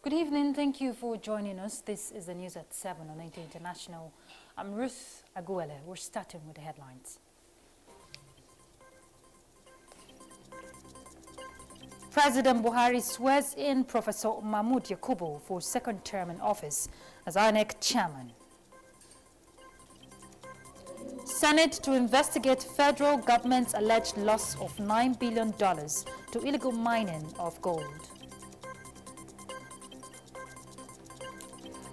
Good evening. Thank you for joining us. This is the news at 7 on NTA International. I'm Ruth, Aguele. We're starting with the headlines. President Buhari swears in Professor Mahmoud Yakubu for second term in office as INEC chairman. Senate to investigate federal government's alleged loss of $9 billion to illegal mining of gold.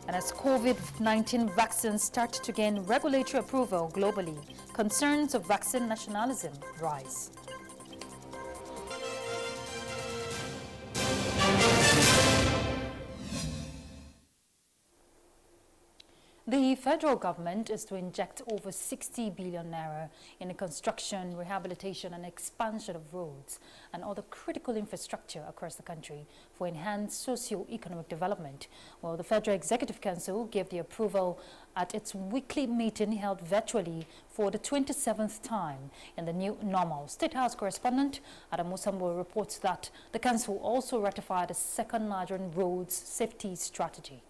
And as COVID-19 vaccines start to gain regulatory approval globally, concerns of vaccine nationalism rise. The federal government is to inject over 60 billion naira in the construction, rehabilitation and expansion of roads and other critical infrastructure across the country for enhanced socio-economic development. Well, the Federal Executive Council gave the approval at its weekly meeting held virtually for the 27th time in the new normal. State House correspondent Adam Musambo reports that the council also ratified a second Nigerian roads safety strategy.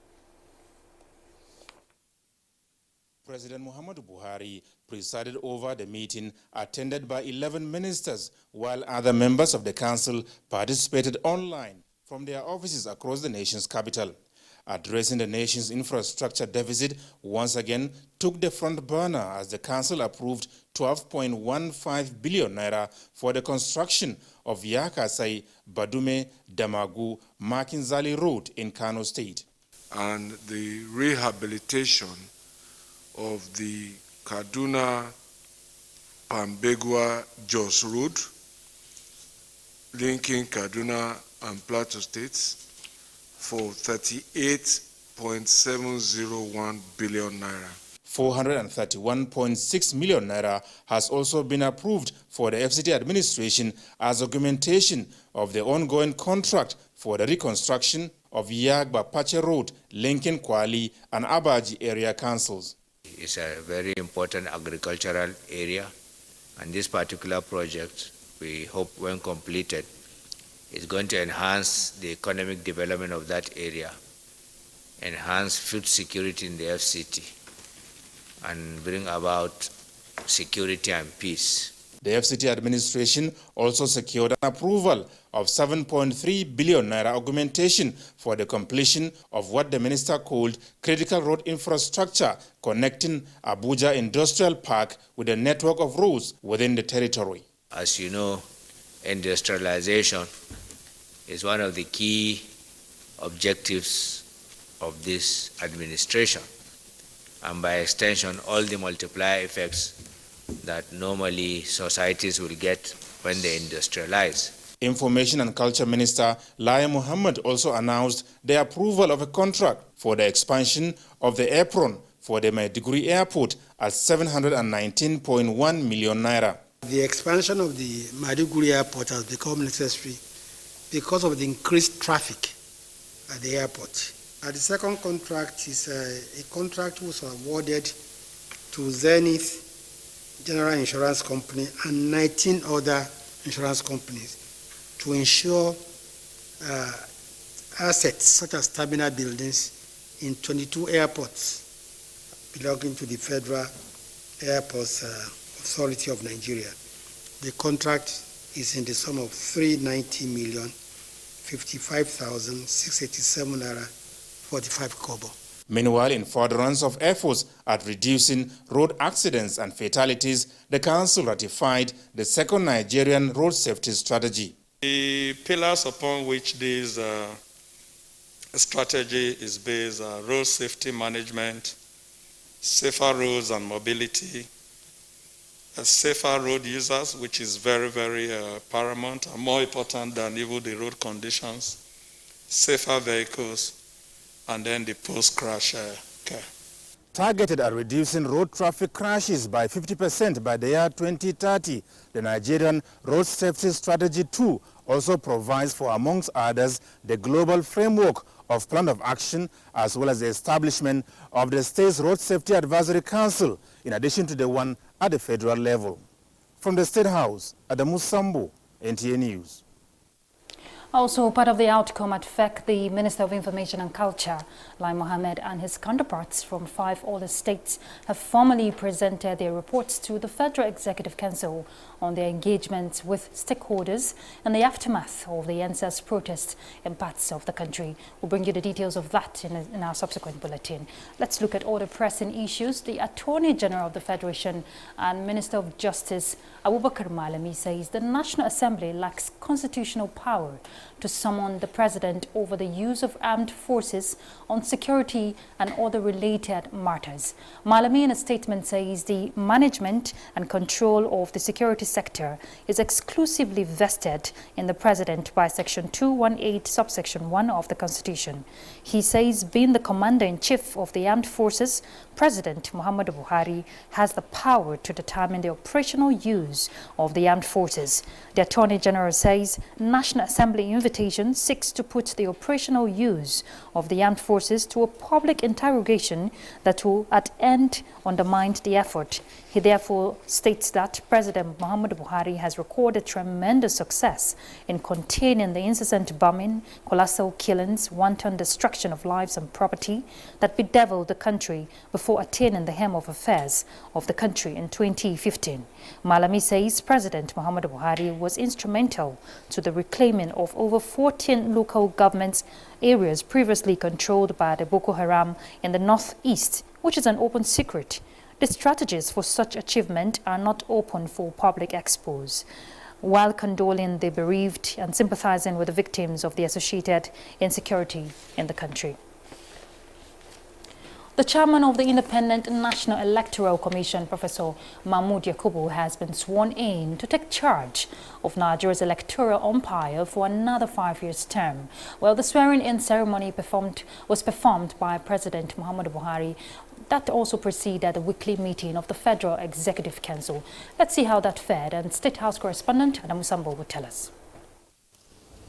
President Muhammadu Buhari presided over the meeting attended by 11 ministers, while other members of the council participated online from their offices across the nation's capital. Addressing the nation's infrastructure deficit once again took the front burner as the council approved 12.15 billion naira for the construction of Yakasai, Badume, Damagu, Makinzali Road in Kano State. And the rehabilitation of the Kaduna-Pambegua-Jos Road, linking Kaduna and Plateau States, for 38.701 billion naira. 431.6 million naira has also been approved for the FCT administration as augmentation of the ongoing contract for the reconstruction of Yagba-Pache Road, linking Kwali and Abaji area councils. It's a very important agricultural area, and this particular project, we hope when completed, is going to enhance the economic development of that area, enhance food security in the FCT, and bring about security and peace. The FCT administration also secured an approval of 7.3 billion naira augmentation for the completion of what the minister called critical road infrastructure connecting Abuja Industrial Park with a network of roads within the territory. As you know, industrialization is one of the key objectives of this administration, and by extension, all the multiplier effects that normally societies will get when they industrialize. Information and Culture Minister Lai Mohammed also announced the approval of a contract for the expansion of the apron for the Maiduguri Airport at 719.1 million naira. The expansion of the Maiduguri Airport has become necessary because of the increased traffic at the airport. The second contract is a contract was awarded to Zenith General Insurance Company and 19 other insurance companies to ensure assets such as terminal buildings in 22 airports belonging to the Federal Airports Authority of Nigeria. The contract is in the sum of 390,055,687 naira 45 kobo. Meanwhile, in furtherance of efforts at reducing road accidents and fatalities, the council ratified the second Nigerian road safety strategy. The pillars upon which this strategy is based are road safety management, safer roads and mobility, safer road users, which is very, very paramount and more important than even the road conditions, safer vehicles, and then the post-crash care. Targeted at reducing road traffic crashes by 50% by the year 2030, the Nigerian Road Safety Strategy 2 also provides for, amongst others, the global framework of plan of action as well as the establishment of the State's Road Safety Advisory Council, in addition to the one at the federal level. From the State House, Adamu Sambo, NTA News. Also, part of the outcome at FEC, the Minister of Information and Culture, Lai Mohammed, and his counterparts from 5 other states have formally presented their reports to the Federal Executive Council on their engagements with stakeholders in the aftermath of the NSAS protests in parts of the country. We'll bring you the details of that in our subsequent bulletin. Let's look at other pressing issues. The Attorney General of the Federation and Minister of Justice, Abubakar Malami, says the National Assembly lacks constitutional power to summon the President over the use of armed forces on security and other related matters. Malami in a statement says the management and control of the security sector is exclusively vested in the President by Section 218, subsection 1 of the Constitution. He says being the Commander-in-Chief of the Armed Forces, President Muhammadu Buhari has the power to determine the operational use of the armed forces. The Attorney General says National Assembly invitation seeks to put the operational use of the armed forces to a public interrogation that will at end undermine the effort. He therefore states that President Muhammadu Buhari has recorded tremendous success in containing the incessant bombing, colossal killings, wanton destruction of lives and property that bedeviled the country before attaining the hem of affairs of the country in 2015. Malami says President Muhammadu Buhari was instrumental to the reclaiming of over 14 local government areas previously controlled by the Boko Haram in the northeast, which is an open secret. The strategies for such achievement are not open for public expose. While condoling the bereaved and sympathizing with the victims of the associated insecurity in the country. The chairman of the Independent National Electoral Commission, Professor Mahmood Yakubu, has been sworn in to take charge of Nigeria's electoral umpire for another 5 years term. Well, the swearing-in ceremony was performed by President Muhammadu Buhari. That also preceded the weekly meeting of the Federal Executive Council. Let's see how that fared, and State House correspondent Adamu Sambo will tell us.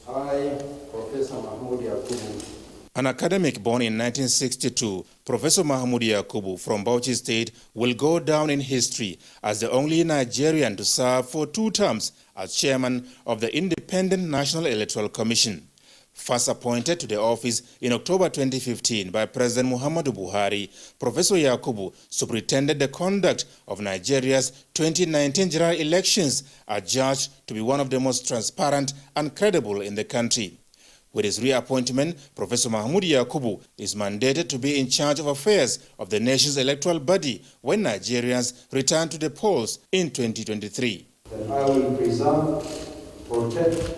I, Professor Mahmood Yakubu. An academic born in 1962, Professor Mahmood Yakubu from Bauchi State will go down in history as the only Nigerian to serve for 2 terms as chairman of the Independent National Electoral Commission. First appointed to the office in October 2015 by President Muhammadu Buhari, Professor Yakubu superintended the conduct of Nigeria's 2019 general elections, adjudged to be one of the most transparent and credible in the country. With his reappointment, Professor Mahmood Yakubu is mandated to be in charge of affairs of the nation's electoral body when Nigerians return to the polls in 2023. That I will preserve, protect,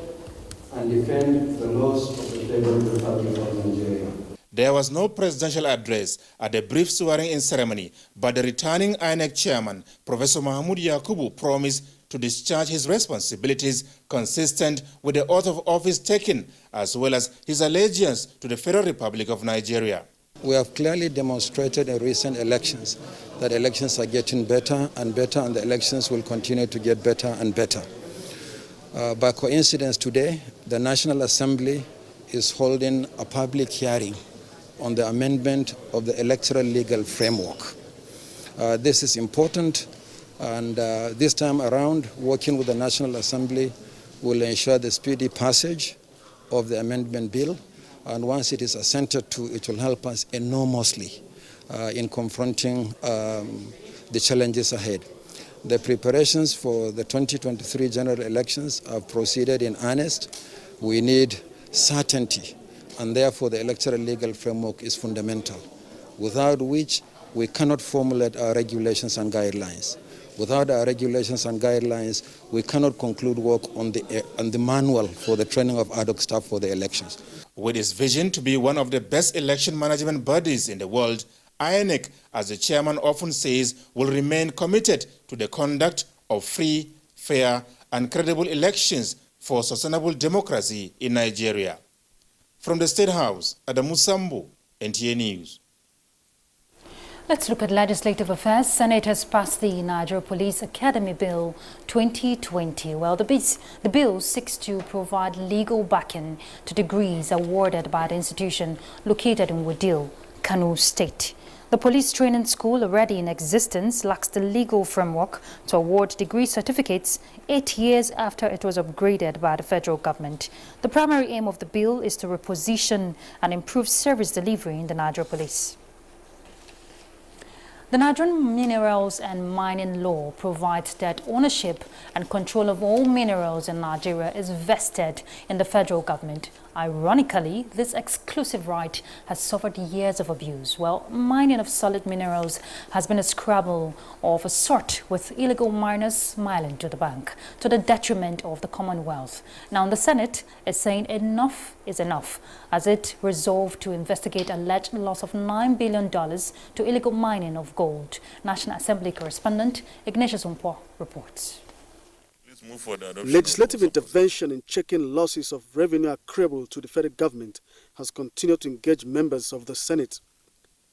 and defend the laws of the Federal Republic of Nigeria. There was no presidential address at the brief swearing-in ceremony, but the returning INEC chairman, Professor Mahmood Yakubu, promised to discharge his responsibilities consistent with the oath of office taken, as well as his allegiance to the Federal Republic of Nigeria. We have clearly demonstrated in recent elections that elections are getting better and better, and the elections will continue to get better and better. By coincidence today, the National Assembly is holding a public hearing on the amendment of the electoral legal framework. This is important, and this time around, working with the National Assembly will ensure the speedy passage of the amendment bill, and once it is assented to, it will help us enormously in confronting the challenges ahead. The preparations for the 2023 general elections have proceeded in earnest. We need certainty, and therefore the electoral legal framework is fundamental, without which we cannot formulate our regulations and guidelines. Without our regulations and guidelines, we cannot conclude work on the manual for the training of ad hoc staff for the elections. With its vision to be one of the best election management bodies in the world, INEC, as the chairman often says, will remain committed to the conduct of free, fair, and credible elections for sustainable democracy in Nigeria. From the State House, Adamu Sambo, NTA News. Let's look at legislative affairs. Senate has passed the Nigeria Police Academy Bill 2020. Well, the bill seeks to provide legal backing to degrees awarded by the institution located in Wudil, Kano State. The police training school, already in existence, lacks the legal framework to award degree certificates 8 years after it was upgraded by the federal government. The primary aim of the bill is to reposition and improve service delivery in the Nigeria Police. The Nigerian Minerals and Mining Law provides that ownership and control of all minerals in Nigeria is vested in the federal government. Ironically, this exclusive right has suffered years of abuse, while mining of solid minerals has been a scrabble of a sort, with illegal miners smiling to the bank, to the detriment of the Commonwealth. Now, the Senate is saying enough is enough, as it resolved to investigate alleged loss of $9 billion to illegal mining of gold. National Assembly correspondent Ignatius Umpo reports. Legislative intervention in checking losses of revenue accruable to the federal government has continued to engage members of the Senate.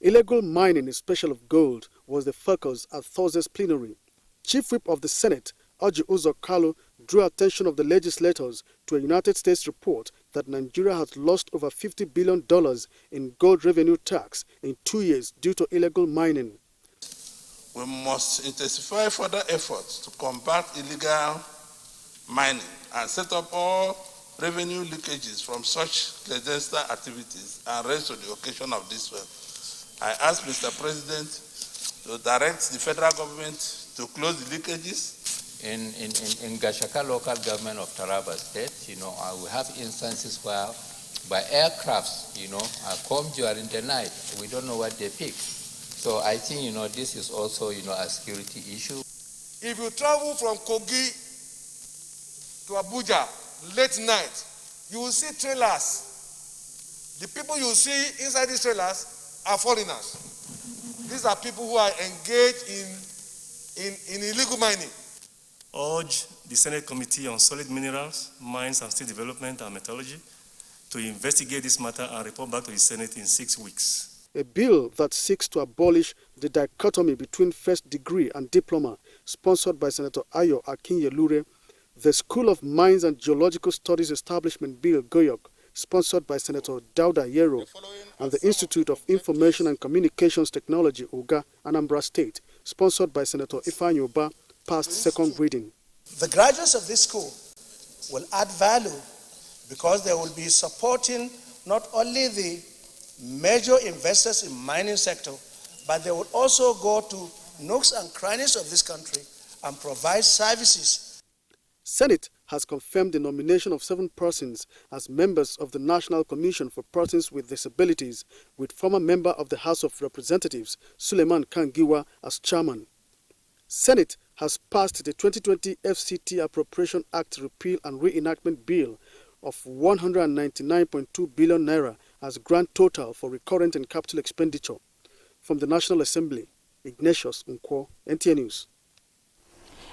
Illegal mining, especially of gold, was the focus at Thursday's plenary. Chief Whip of the Senate, Oji Uzo Kalu, drew attention of the legislators to a United States report that Nigeria has lost over $50 billion in gold revenue tax in 2 years due to illegal mining. We must intensify further efforts to combat illegal mining and set up all revenue leakages from such clandestine activities and raise to the occasion of this one. I ask Mr. President to direct the federal government to close the leakages. In Gashaka local government of Taraba State, we have instances where by aircrafts, come during the night. We don't know what they pick. So I think, this is also, a security issue. If you travel from Kogi to Abuja late night, you will see trailers. The people you see inside these trailers are foreigners. These are people who are engaged in illegal mining. Urge the Senate Committee on Solid Minerals, Mines and Steel Development and Metallurgy to investigate this matter and report back to the Senate in 6 weeks. A bill that seeks to abolish the dichotomy between first degree and diploma, sponsored by Senator Ayo Akinyelure, the School of Mines and Geological Studies Establishment Bill Goyok, sponsored by Senator Dauda Yero, and the Institute of Information and Communications Technology, UGA, Anambra State, sponsored by Senator Ifeanyi Uba, passed second reading. The graduates of this school will add value because they will be supporting not only the major investors in mining sector, but they will also go to nooks and crannies of this country and provide services. Senate has confirmed the nomination of 7 persons as members of the National Commission for Persons with Disabilities, with former member of the House of Representatives, Suleiman Kangiwa, as chairman. Senate has passed the 2020 FCT Appropriation Act Repeal and Reenactment Bill of 199.2 billion naira as grand total for recurrent and capital expenditure. From the National Assembly, Ignatius Nkwo, NTA News.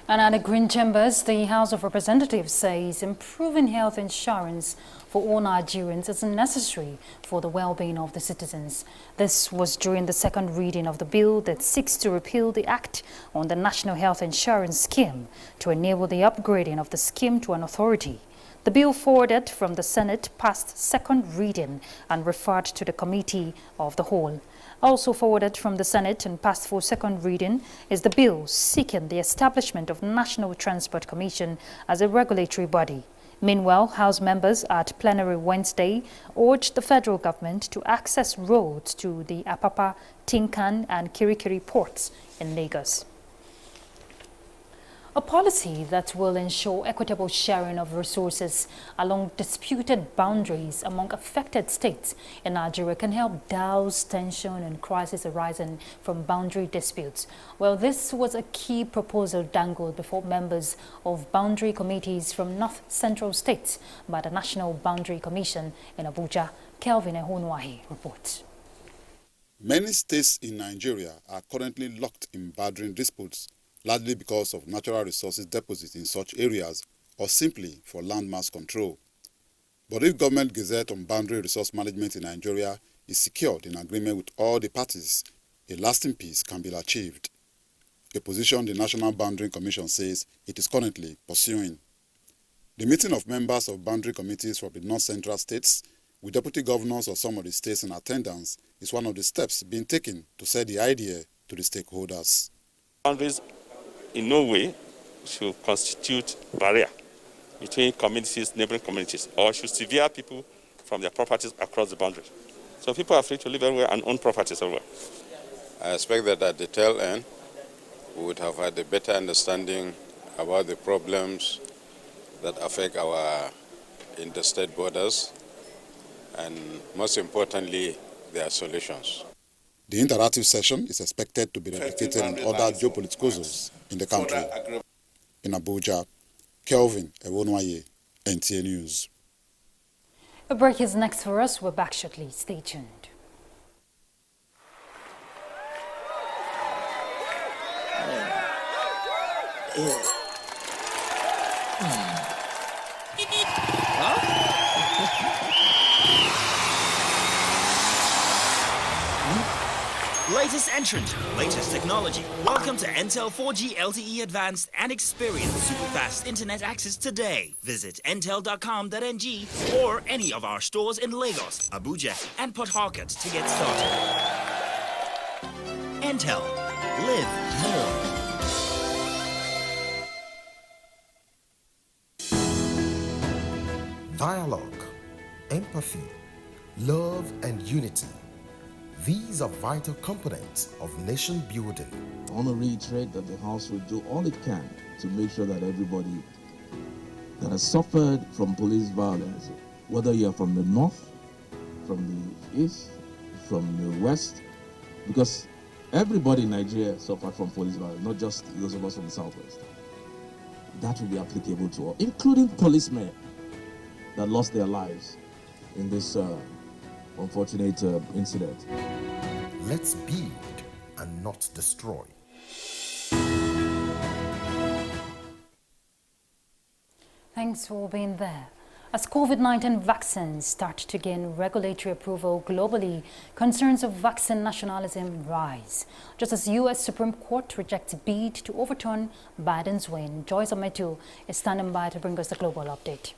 And at the Green Chambers, the House of Representatives says improving health insurance for all Nigerians is necessary for the well-being of the citizens. This was during the second reading of the bill that seeks to repeal the Act on the National Health Insurance Scheme to enable the upgrading of the scheme to an authority. The bill forwarded from the Senate passed second reading and referred to the Committee of the Whole. Also forwarded from the Senate and passed for second reading is the bill seeking the establishment of National Transport Commission as a regulatory body. Meanwhile, House members at plenary Wednesday urged the federal government to access roads to the Apapa, Tinkan and Kirikiri ports in Lagos. A policy that will ensure equitable sharing of resources along disputed boundaries among affected states in Nigeria can help douse tension and crisis arising from boundary disputes. Well, this was a key proposal dangled before members of boundary committees from North Central states by the National Boundary Commission in Abuja. Kelvin Ehunwahi reports. Many states in Nigeria are currently locked in boundary disputes, largely because of natural resources deposits in such areas or simply for landmass control. But if Government Gazette on Boundary Resource Management in Nigeria is secured in agreement with all the parties, a lasting peace can be achieved, a position the National Boundary Commission says it is currently pursuing. The meeting of members of boundary committees from the North Central states with deputy governors of some of the states in attendance, is one of the steps being taken to sell the idea to the stakeholders. Boundaries in no way should constitute barrier between communities, neighboring communities, or should sever people from their properties across the boundary. So people are free to live everywhere and own properties everywhere. I expect that at the tail end, we would have had a better understanding about the problems that affect our interstate borders, and most importantly, their solutions. The interactive session is expected to be replicated in other geopolitical zones in the country. In Abuja, Kelvin Ewonwaye, NTA News. A break is next for us. We're back shortly. Stay tuned. Latest entrant, latest technology. Welcome to Intel 4G LTE Advanced and experience super fast internet access today. Visit intel.com.ng or any of our stores in Lagos, Abuja, and Port Harcourt to get started. Intel. Live more. Dialogue, empathy, love, and unity. These are vital components of nation building. I want to reiterate that the House will do all it can to make sure that everybody that has suffered from police violence, whether you're from the north, from the east, from the west, because everybody in Nigeria suffered from police violence, not just those of us from the southwest. That will be applicable to all, including policemen that lost their lives in this unfortunate incident. Let's build and not destroy. Thanks for being there. As COVID-19 vaccines start to gain regulatory approval globally, concerns of vaccine nationalism rise. Just as U.S. Supreme Court rejects bid to overturn Biden's win, Joyce Ometu is standing by to bring us the global update.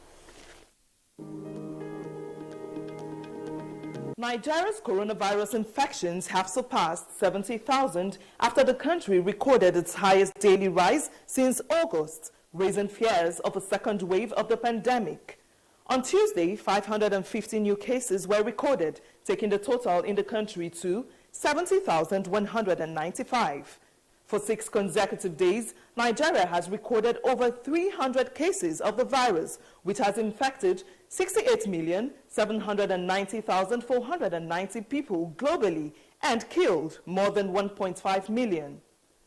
Nigeria's coronavirus infections have surpassed 70,000 after the country recorded its highest daily rise since August, raising fears of a second wave of the pandemic. On Tuesday, 550 new cases were recorded, taking the total in the country to 70,195. For 6 consecutive days, Nigeria has recorded over 300 cases of the virus, which has infected 68,790,490 people globally and killed more than 1.5 million.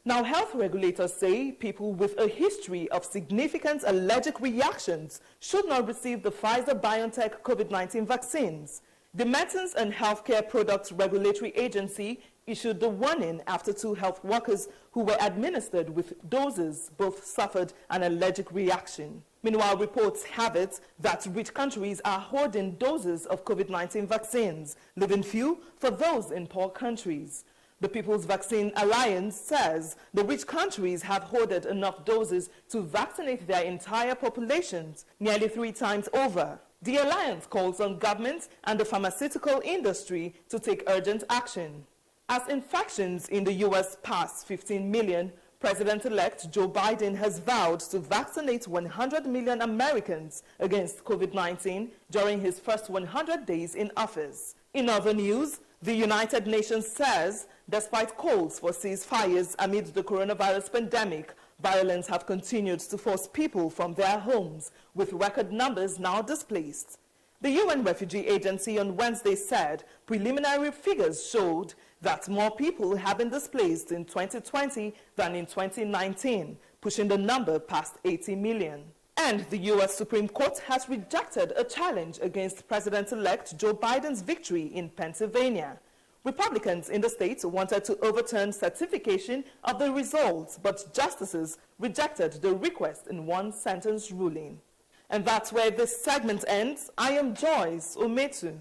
Now, health regulators say people with a history of significant allergic reactions should not receive the Pfizer-BioNTech COVID-19 vaccines. The Medicines and Healthcare Products Regulatory Agency issued the warning after 2 health workers who were administered with doses both suffered an allergic reaction. Meanwhile, reports have it that rich countries are hoarding doses of COVID-19 vaccines, leaving few for those in poor countries. The People's Vaccine Alliance says the rich countries have hoarded enough doses to vaccinate their entire populations, nearly 3 times over. The alliance calls on governments and the pharmaceutical industry to take urgent action. As infections in the U.S. pass 15 million, President-elect Joe Biden has vowed to vaccinate 100 million Americans against COVID-19 during his first 100 days in office. In other news, the United Nations says, despite calls for ceasefires amid the coronavirus pandemic, violence have continued to force people from their homes, with record numbers now displaced. The UN Refugee Agency on Wednesday said preliminary figures showed that more people have been displaced in 2020 than in 2019, pushing the number past 80 million. And the U.S. Supreme Court has rejected a challenge against President-elect Joe Biden's victory in Pennsylvania. Republicans in the state wanted to overturn certification of the results, but justices rejected the request in one sentence ruling. And that's where this segment ends. I am Joyce Ometu.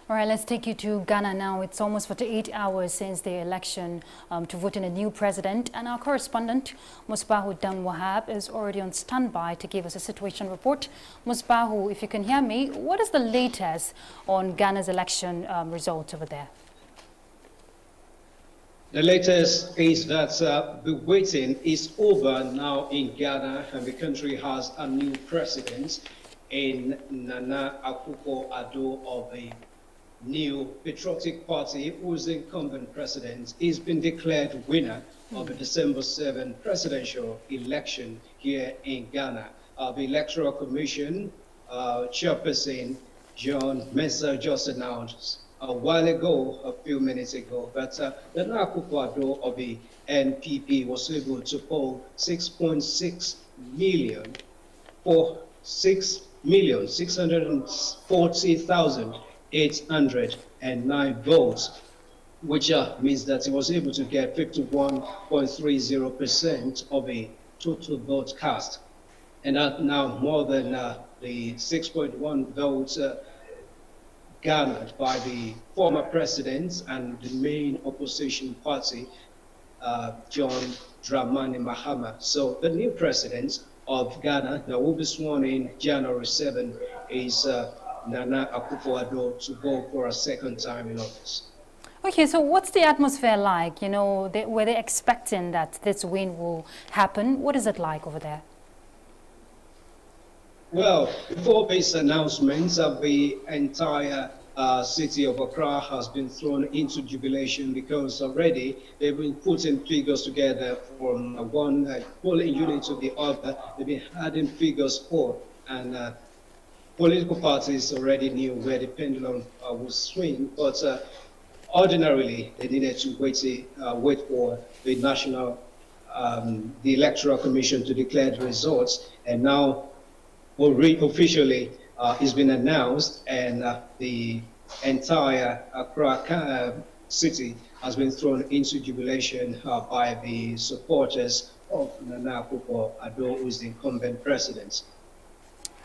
All right, let's take you to Ghana now. It's almost 48 hours since the election to vote in a new president. And our correspondent, Musbahu Dan Wahab, is already on standby to give us a situation report. Musbahu, if you can hear me, what is the latest on Ghana's election results over there? The latest is that the waiting is over now in Ghana, and the country has a new president in Nana Akufo-Addo of the New Patriotic Party, who's the incumbent president. He's been declared winner of the December 7 presidential election here in Ghana. The Electoral Commission chairperson John Mensah just announced a while ago, a few minutes ago, that Nana Akufo-Addo of the NPP was able to poll 6.6 million for 6,640,809 votes, which means that he was able to get 51.30% of the total vote cast. And that now more than the 6.1 votes garnered by the former president and the main opposition party, John Dramani Mahama. So the new president of Ghana that will be sworn in January 7 is Nana Akufo-Addo to go for a second time in office. Okay, so what's the atmosphere like? You know, were they expecting that this win will happen? What is it like over there? Well, before this announcement of the entire city of Accra has been thrown into jubilation, because already they've been putting figures together from one polling unit to the other. They've been adding figures for, and political parties already knew where the pendulum would swing, but ordinarily they needed to wait for the the Electoral Commission to declare the results, and now officially it's been announced, and the entire Accra city has been thrown into jubilation by the supporters of Nana Akufo-Addo, who is the incumbent president.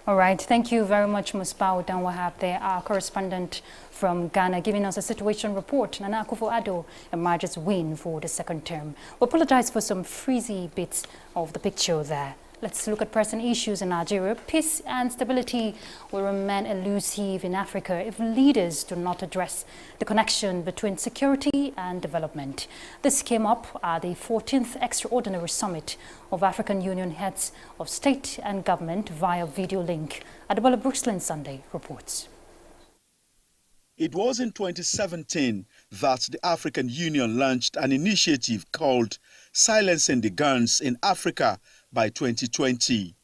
All right, thank you very much, Musbahu Dan Wahab, there, our correspondent from Ghana, giving us a situation report. Nana Akufo-Addo emerges win for the second term. We apologize for some frizzy bits of the picture there. Let's look at present issues in Nigeria. Peace and stability will remain elusive in Africa if leaders do not address the connection between security and development. This came up at the 14th Extraordinary Summit of African Union Heads of State and Government via video link. Aguele Brooklyn Sunday reports. It was in 2017 that the African Union launched an initiative called Silencing the Guns in Africa by 2020.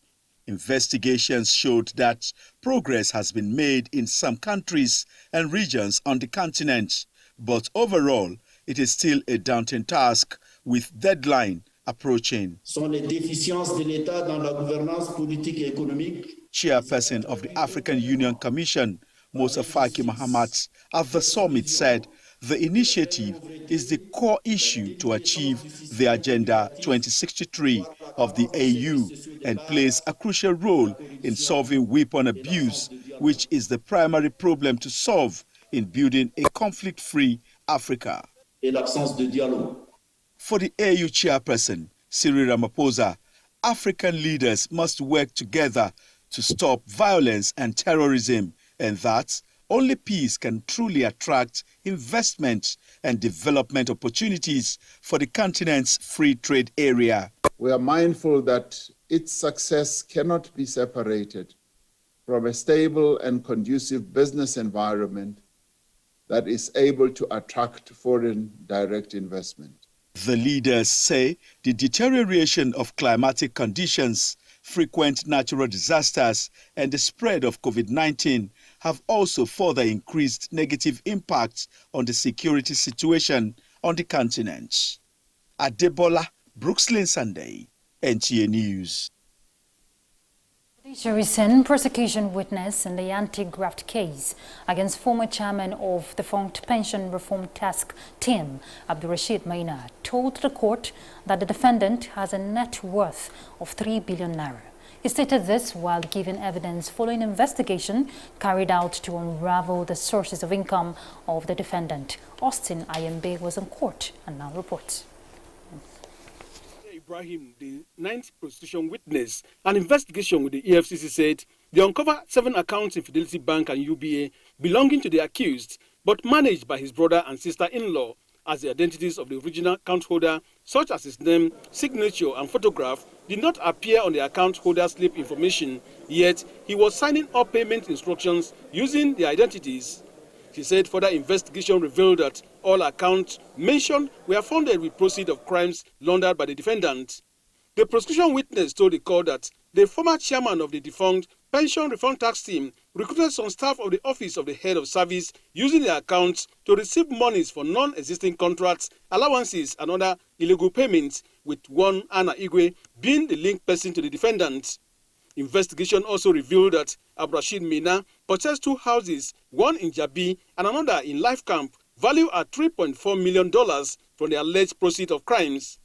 Investigations showed that progress has been made in some countries and regions on the continent, but overall, it is still a daunting task with deadline approaching. Chairperson of the African Union Commission, Musa Faki Mahamat, at the summit said the initiative is the core issue to achieve the Agenda 2063 of the AU and plays a crucial role in solving weapon abuse, which is the primary problem to solve in building a conflict-free Africa. For the AU chairperson, Cyril Ramaphosa, African leaders must work together to stop violence and terrorism, and that only peace can truly attract investment and development opportunities for the continent's free trade area. We are mindful that its success cannot be separated from a stable and conducive business environment that is able to attract foreign direct investment. The leaders say the deterioration of climatic conditions, frequent natural disasters, and the spread of COVID-19 have also further increased negative impacts on the security situation on the continent. Adebola Brooklyn Sunday, NTA News. A recent prosecution witness in the anti-graft case against former chairman of the defunct Pension Reform Task Team, Abdurrashid Maina, told the court that the defendant has a net worth of 3 billion naira. He stated this while giving evidence following investigation carried out to unravel the sources of income of the defendant. Austin Ayembe was in court and now reports. Ibrahim, the ninth prostitution witness, an investigation with the EFCC said they uncovered 7 accounts in Fidelity Bank and UBA belonging to the accused, but managed by his brother and sister-in-law, as the identities of the original account holder, such as his name, signature, and photograph, did not appear on the account holder slip information, yet he was signing all payment instructions using the identities. She said further investigation revealed that all accounts mentioned were funded with proceeds of crimes laundered by the defendant. The prosecution witness told the court that the former chairman of the defunct Pension Refund Tax Team recruited some staff of the Office of the Head of Service using the accounts to receive monies for non-existing contracts, allowances, and other illegal payments, with one Anna Aguele being the linked person to the defendant. Investigation also revealed that Abrashid Mina purchased 2 houses, one in Jabi and another in Life Camp, valued at $3.4 million from the alleged proceeds of crimes.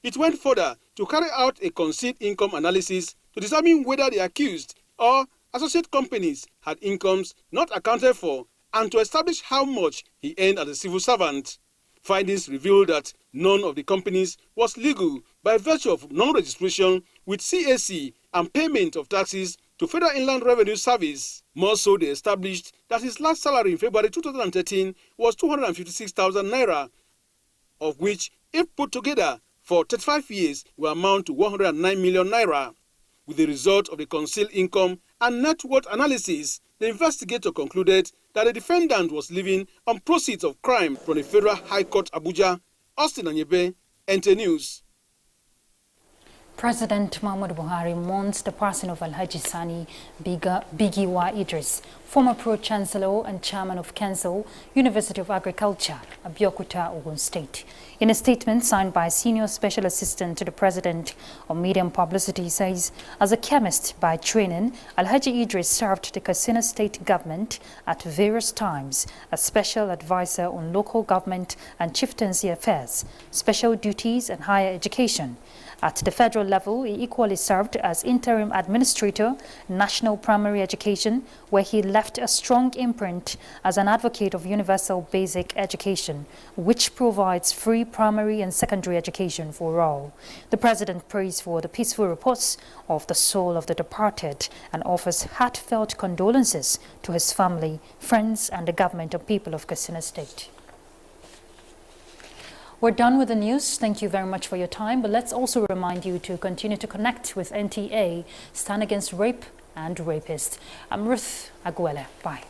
It went further to carry out a concealed income analysis to determine whether the accused or associate companies had incomes not accounted for and to establish how much he earned as a civil servant. Findings revealed that none of the companies was legal by virtue of non-registration with CAC and payment of taxes to Federal Inland Revenue Service. More so, they established that his last salary in February 2013 was 256,000 naira, of which, if put together for 35 years, will amount to 109 million naira. With the result of the concealed income and net worth analysis, the investigator concluded that the defendant was living on proceeds of crime from the Federal High Court, Abuja. Austin Anyebe, NTA News. President Muhammadu Buhari mourns the passing of Alhaji Sani Bigiwa Idris, former Pro-Chancellor and Chairman of Council, University of Agriculture, Abeokuta, Ogun State. In a statement signed by Senior Special Assistant to the President on Media and Publicity, says, as a chemist by training, Alhaji Idris served the Katsina State government at various times as Special Advisor on Local Government and Chieftaincy Affairs, Special Duties and Higher Education. At the federal level, he equally served as Interim Administrator, National Primary Education, where he left a strong imprint as an advocate of universal basic education, which provides free primary and secondary education for all. The President prays for the peaceful repose of the soul of the departed and offers heartfelt condolences to his family, friends, and the government and people of Katsina State. We're done with the news. Thank you very much for your time. But let's also remind you to continue to connect with NTA, Stand Against Rape and Rapists. I'm Ruth Aguele. Bye.